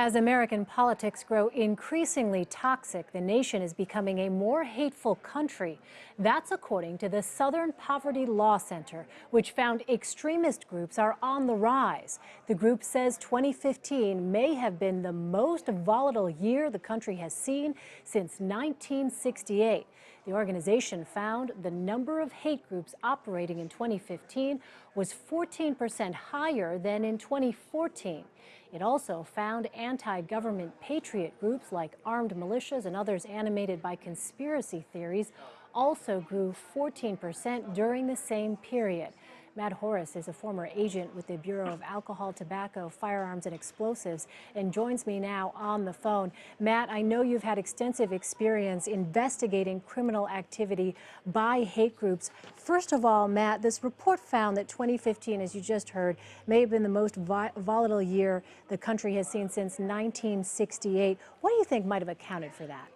As American politics grow increasingly toxic, the nation is becoming a more hateful country. That's according to the Southern Poverty Law Center, which found extremist groups are on the rise. The group says 2015 may have been the most volatile year the country has seen since 1968. The organization found the number of hate groups operating in 2015 was 14% higher than in 2014. It also found anti-government patriot groups like armed militias and others animated by conspiracy theories also grew 14% during the same period. Matt Horace is a former agent with the Bureau of Alcohol, Tobacco, Firearms, and Explosives and joins me now on the phone. Matt, I know you've had extensive experience investigating criminal activity by hate groups. First of all, Matt, this report found that 2015, as you just heard, may have been the most volatile year the country has seen since 1968. What do you think might have accounted for that?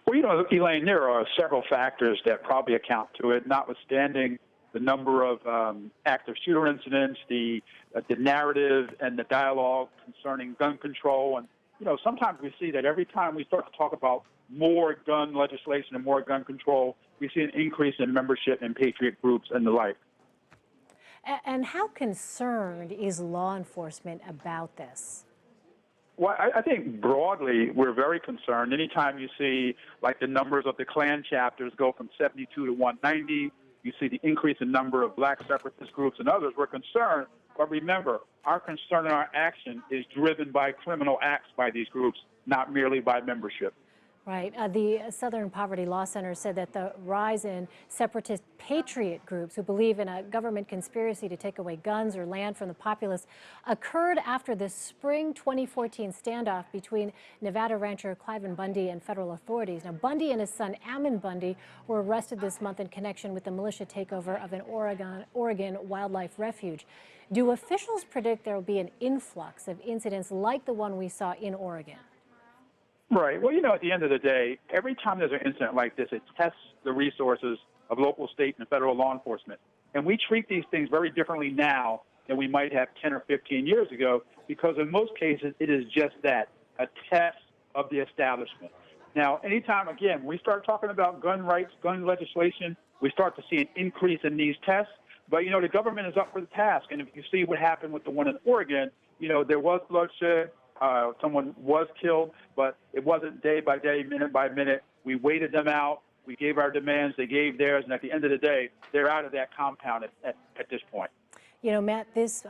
Well, Elaine, there are several factors that probably account to it, notwithstanding the number of active shooter incidents, the narrative and the dialogue concerning gun control. And, sometimes we see that every time we start to talk about more gun legislation and more gun control, we see an increase in membership in patriot groups and the like. And how concerned is law enforcement about this? Well, I think broadly we're very concerned. Anytime you see like the numbers of the Klan chapters go from 72 to 190, you see the increase in number of black separatist groups and others, we're concerned. But remember, our concern and our action is driven by criminal acts by these groups, not merely by membership. Right. The Southern Poverty Law Center said that the rise in separatist patriot groups who believe in a government conspiracy to take away guns or land from the populace occurred after the spring 2014 standoff between Nevada rancher Cliven Bundy and federal authorities. Now, Bundy and his son Ammon Bundy were arrested this month in connection with the militia takeover of an Oregon wildlife refuge. Do officials predict there will be an influx of incidents like the one we saw in Oregon? Right. Well, at the end of the day, every time there's an incident like this, it tests the resources of local, state, and federal law enforcement. And we treat these things very differently now than we might have 10 or 15 years ago, because in most cases, it is just that, a test of the establishment. Now, anytime, again, we start talking about gun rights, gun legislation, we start to see an increase in these tests. But, the government is up for the task. And if you see what happened with the one in Oregon, there was bloodshed. Someone was killed, but it wasn't day by day, minute by minute. We waited them out. We gave our demands. They gave theirs. And at the end of the day, they're out of that compound at this point. Matt, this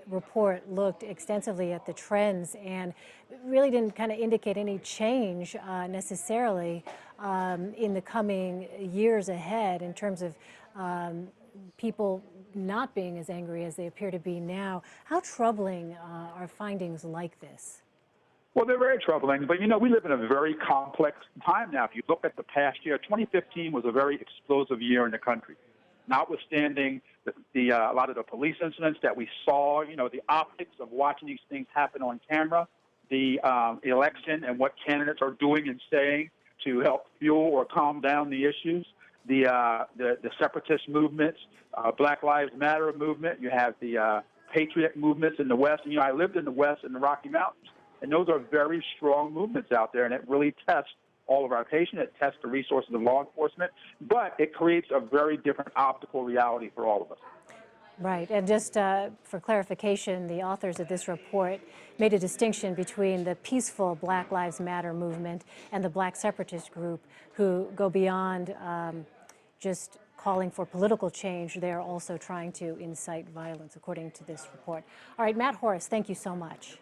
report looked extensively at the trends and really didn't kind of indicate any change necessarily in the coming years ahead in terms of people not being as angry as they appear to be now. How troubling are findings like this? Well, they're very troubling, but we live in a very complex time now. If you look at the past year, 2015 was a very explosive year in the country. Notwithstanding a lot of the police incidents that we saw, the optics of watching these things happen on camera, the election and what candidates are doing and saying to help fuel or calm down the issues, the separatist movements, Black Lives Matter movement. You have the patriot movements in the West. I lived in the West in the Rocky Mountains, and those are very strong movements out there, and it really tests all of our patients. It tests the resources of law enforcement, but it creates a very different optical reality for all of us. Right. And just for clarification, the authors of this report made a distinction between the peaceful Black Lives Matter movement and the black separatist group who go beyond just calling for political change. They are also trying to incite violence, according to this report. All right, Matt Horace, thank you so much.